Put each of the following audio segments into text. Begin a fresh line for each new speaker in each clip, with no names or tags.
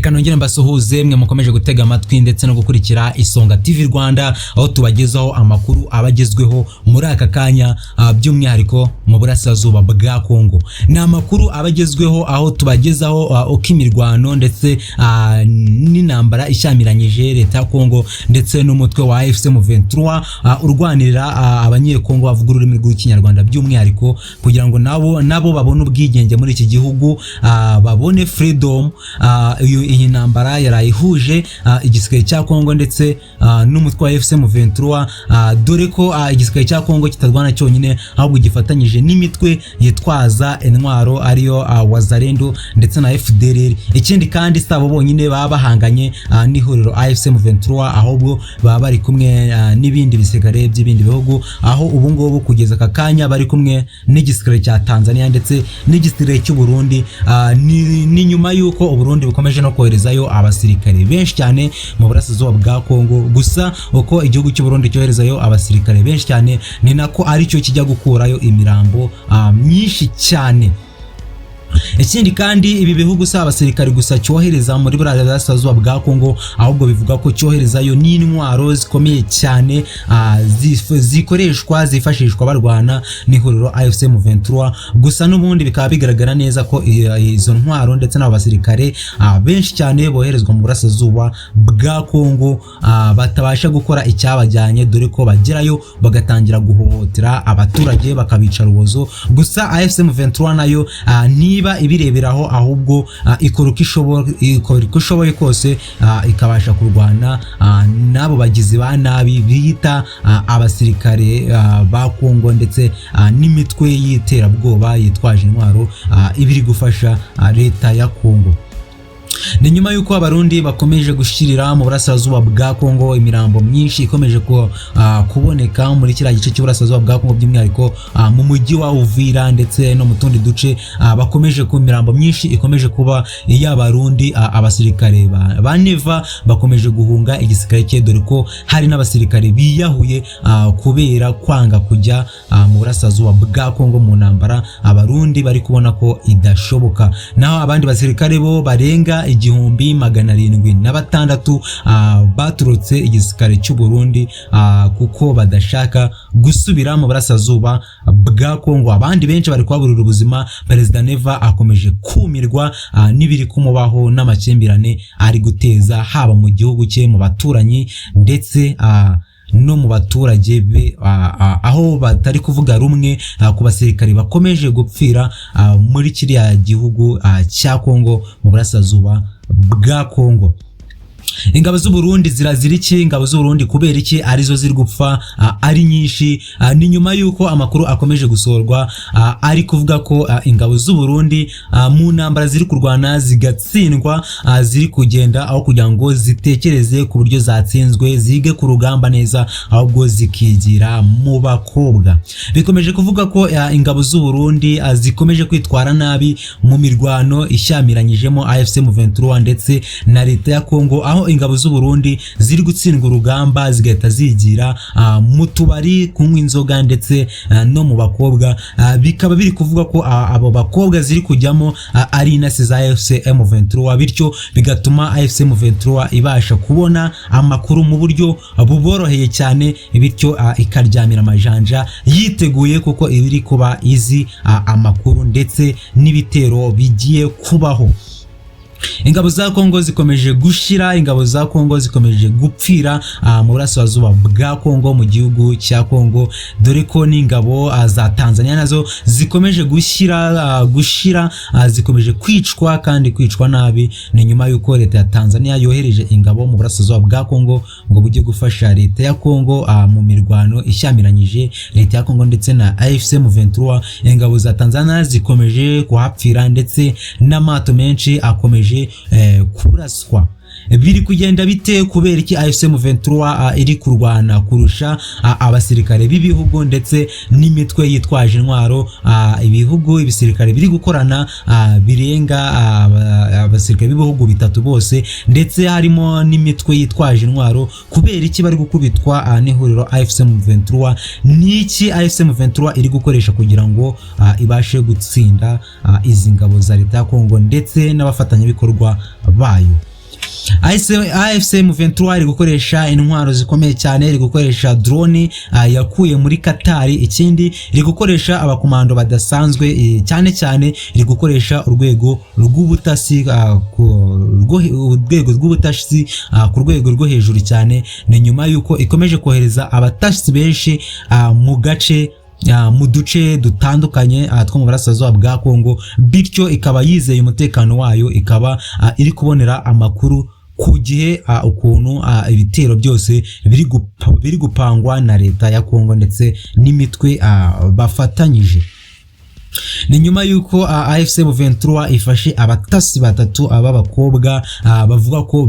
Reka nongere mbasuhuze mwe mukomeje gutega amatwi ndetse no gukurikira Isonga TV Rwanda, aho tubagezaho amakuru abagezweho muri aka kanya, by'umwihariko mu burasirazuba bwa Kongo. Ni amakuru abagezweho aho tubagezaho uko imirwano ndetse n'intambara ishyamiranyije leta ya Kongo ndetse n'umutwe wa AFC M23 urwanirira abanyekongo bavuga ururimi rw'ikinyarwanda, by'umwihariko kugira ngo nabo babone ubwigenge muri iki gihugu, babone freedom. Iyi ntambara yarayihuje igisirikare cya Kongo ndetse n'umutwe wa AFC M23, dore ko igisirikare cya Kongo kitarwana cyonyine ahubwo gifatanyije n'imitwe yitwaza intwaro ariyo Wazalendo ndetse na FDLR. Ikindi kandi sabo bonyine baba bahanganye n'ihuriro AFC M23, ahubwo baba bari kumwe n'ibindi bisirikare by'ibindi bihugu, aho ubu ngubu kugeza aka kanya bari kumwe n'igisirikare cya Tanzania ndetse n'igisirikare cy'u Burundi. Ni nyuma yuko u Burundi bukomeje no koherezayo abasirikare benshi cyane mu burasirazuba bwa Kongo. Gusa uko igihugu cy'u Burundi cyoherezayo abasirikare benshi cyane, ni nako ari cyo kijya gukurayo imirambo myinshi cyane. Ikindi kandi ibi bihugu si abasirikare gusa cyohereza muri burasirazuba bwa Kongo, ahubwo bivuga ko cyoherezayo n'intwaro zikomeye cyane zifashishwa barwana n'ihuriro AFC M23. Gusa n'ubundi bikaba bigaragara neza ko izo ntwaro ndetse n'abo basirikare benshi cyane boherezwa mu burasirazuba bwa Kongo batabasha gukora icyabajyanye, dore ko bagerayo bagatangira guhohotera abaturage bakabica rubozo. Gusa AFC M23 nayo niba ibireberaho, ahubwo ikora uko ishoboye kose ikabasha kurwana n'abo bagizi ba nabi biyita abasirikare ba Kongo ndetse n'imitwe y'iterabwoba yitwaje intwaro ibiri gufasha leta ya Kongo. Ni nyuma yuko abarundi bakomeje gushirira mu burasirazuba bwa Kongo, imirambo myinshi ikomeje kuboneka muri kiriya gice cy'uburasirazuba bwa Kongo, by'umwihariko mu mujyi wa Uvira ndetse no mu tundi duce, bakomeje ku mirambo myinshi ikomeje kuba y'abarundi. Abasirikare ba Neva bakomeje guhunga igisirikare cye, dore ko hari n'abasirikare biyahuye kubera kwanga kujya mu burasirazuba bwa Kongo mu ntambara. Abarundi bari kubona ko idashoboka, naho abandi basirikare bo barenga 1706 baturutse igisirikare cy'u Burundi kuko badashaka gusubira mu burasirazuba bwa Kongo. Abandi benshi bari kwaburira ubuzima. Perezida Neva akomeje kumirwa n'ibiri kumubaho n'amakimbirane ari guteza, haba mu gihugu cye, mu baturanyi ndetse no mu baturage be, aho batari kuvuga rumwe ku basirikare bakomeje gupfira muri kiriya gihugu cya Kongo mu burasirazuba bwa Kongo. Ingabo z'u Burundi zirazira iki? Ingabo z'u Burundi kubera iki arizo ziri gupfa ari nyinshi? Ni nyuma yuko amakuru akomeje gusorwa ari kuvuga ko ingabo z'u Burundi mu ntambara ziri kurwana zigatsindwa, ziri kugenda aho kugira ngo zitekereze ku buryo zatsinzwe zige ku rugamba neza, ahubwo zikigira mu bakobwa. Bikomeje kuvuga ko ingabo z'u Burundi zikomeje kwitwara nabi mu mirwano ishyamiranyijemo AFC M23 ndetse na leta ya Kongo, aho ingabo z'u Burundi ziri gutsindwa urugamba zigahita zigira mu tubari kunywa inzoga ndetse no mu bakobwa. Bikaba biri kuvuga ko abo bakobwa ziri kujyamo ari intasi za AFC M23, bityo bigatuma AFC M23 ibasha kubona amakuru mu buryo buboroheye cyane, bityo ikaryamira amajanja yiteguye kuko ibiri kuba izi amakuru ndetse n'ibitero bigiye kubaho. Ingabo za Kongo zikomeje gushira, ingabo za Kongo zikomeje gupfira mu burasirazuba bwa Kongo, mu gihugu cya Kongo, dore ko n'ingabo za Tanzania nazo zikomeje gushira, zikomeje kwicwa kandi kwicwa nabi. Ni nyuma yuko leta ya Tanzania yohereje ingabo mu burasirazuba bwa Kongo ngo bujye gufasha leta ya Kongo mu mirwano ishyamiranyije leta ya Kongo ndetse na AFC M23. Ingabo za Tanzania zikomeje kuhapfira ndetse n'amato menshi akomeje kuraswa. Biri kugenda bite? Kubera iki AFC M23 iri kurwana kurusha abasirikare b'ibihugu ndetse n'imitwe yitwaje intwaro? Ibisirikare biri gukorana birenga abasirikare b'ibihugu bitatu bose, ndetse harimo n'imitwe yitwaje intwaro. Kubera iki bari gukubitwa n'ihuriro AFC M23? Niki AFC M23 iri gukoresha kugira ngo ibashe gutsinda izi ngabo za leta ya Kongo ndetse n'abafatanyabikorwa bayo? AFC M23 iri gukoresha intwaro zikomeye cyane, iri gukoresha drone yakuye muri Qatar, ikindi iri gukoresha abakomando badasanzwe, cyane cyane iri gukoresha urwego rw'ubutasi ku rwego rwo hejuru cyane. Ni nyuma yuko ikomeje kohereza abatasi benshi mu gace mu duce dutandukanye two mu burasirazuba bwa Kongo, bityo ikaba yizeye umutekano wayo, ikaba iri kubonera amakuru ku gihe ukuntu ibitero byose biri gupangwa na leta ya Kongo ndetse n'imitwe bafatanyije. Ni nyuma yuko AFC M23 ifashe abatasi batatu b'abakobwa bavuga ko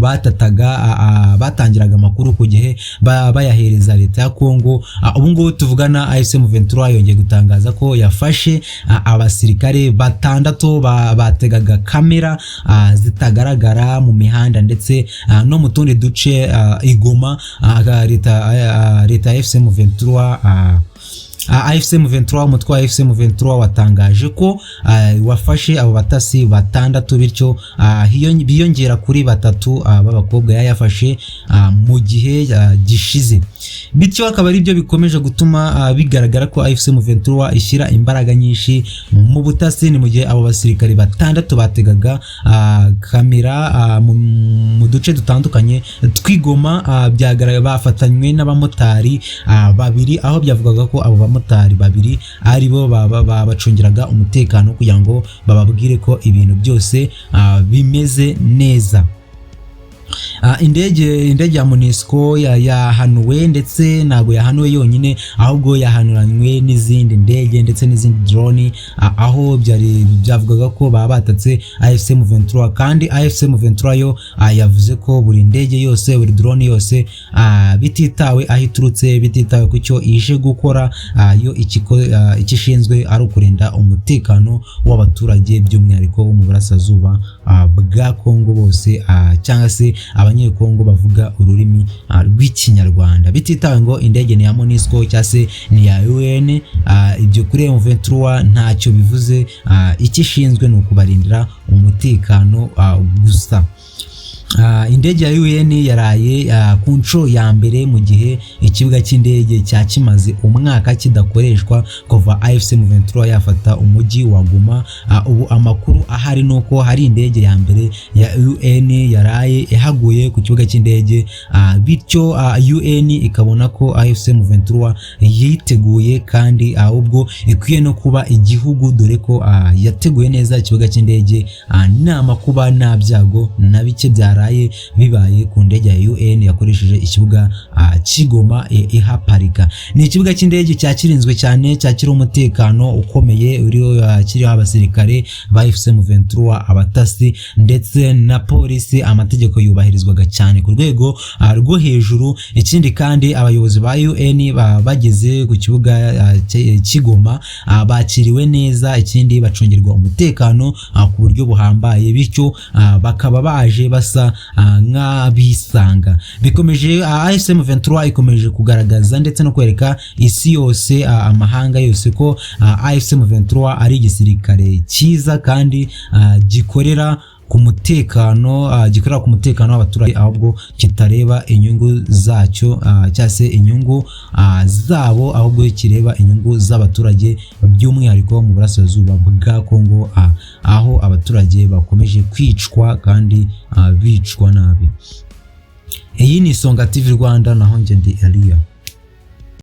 batangiraga amakuru ku gihe bayahereza leta ya Kongo. Ubu ngubu tuvugana AFC M23 yongeye gutangaza ko yafashe abasirikare batandatu bategaga kamera zitagaragara mu mihanda ndetse no mu tundi duce igoma. Leta ya AFC M23 AFC M23 umutwe wa AFC M23 watangaje ko wafashe abo batasi batandatu, bityo biyongera kuri batatu b'abakobwa yafashe mu gihe gishize. Bityo akaba ari byo bikomeje gutuma bigaragara ko AFC M23 ishyira imbaraga nyinshi mu butasi. Ni mu gihe abo basirikari batandatu bategaga kamera mu duce dutandukanye twigoma bafatanywe n'abamotari babiri, aho byavugaga ko abo bamotari babiri ari bo babacungiraga umutekano kugira ngo bababwire ko ibintu byose bimeze neza. Indege ya MONUSCO yahanuwe, ndetse ntago yahanuwe yonyine, ahubwo yahanuranywe n'izindi ndege ndetse n'izindi drone, aho byavugaga ko batatse AFC M23, kandi AFC M23 yo yavuze ko buri ndege yose, buri drone yose, bititawe aho iturutse, bititawe ku cyo ije gukora, yo ikishinzwe ari ukurinda umutekano w'abaturage, by'umwihariko wo mu burasirazuba bwa Kongo bose, cyangwa se abanyekongo bavuga ururimi rw'ikinyarwanda, bititawe ngo indege ni ya MONUSCO cyangwa se ni ya UN. Ibyo kuri M23 ntacyo bivuze, ikishinzwe ni ukubarindira umutekano gusa. Indege ya UN yaraye ku nshuro ya mbere mu gihe ikibuga cy'indege cyakimaze umwaka kidakoreshwa kuva AFC M23 yafata umujyi wa Goma. Ubu amakuru ahari nuko hari indege ya mbere ya UN yaraye ihaguye ku kibuga cy'indege, bityo UN ikabona ko AFC M23 yiteguye kandi ahubwo ikwiye no kuba igihugu, dore ko yateguye neza ikibuga cy'indege, nta makuba nta byago na bike byaraye bibaye ku ndege ya UN yakoresheje ikibuga kigoma ihaparika. Ni ikibuga cy'indege cyakirinzwe cyane, cyakira umutekano ukomeye, kiriho abasirikare ba AFC M23, abatasi ndetse na polisi. Amategeko yubahirizwaga cyane ku rwego rwo hejuru. Ikindi kandi abayobozi ba UN bageze ku kibuga kigoma bakiriwe neza, ikindi bacungirwa umutekano ku buryo buhambaye, bityo bakaba baje basa nk'abisanga. Bikomeje AFC M23 ikomeje kugaragaza ndetse no kwereka isi yose, amahanga yose, ko AFC M23 ari igisirikare cyiza kandi gikorera ku mutekano w'abaturage, ahubwo kitareba inyungu zacyo cyangwa se inyungu zabo, ahubwo kireba inyungu z'abaturage, by'umwihariko mu burasirazuba bwa Kongo, aho abaturage bakomeje kwicwa kandi bicwa nabi. Iyi ni Isonga TV Rwanda, naho njye ndi Elia.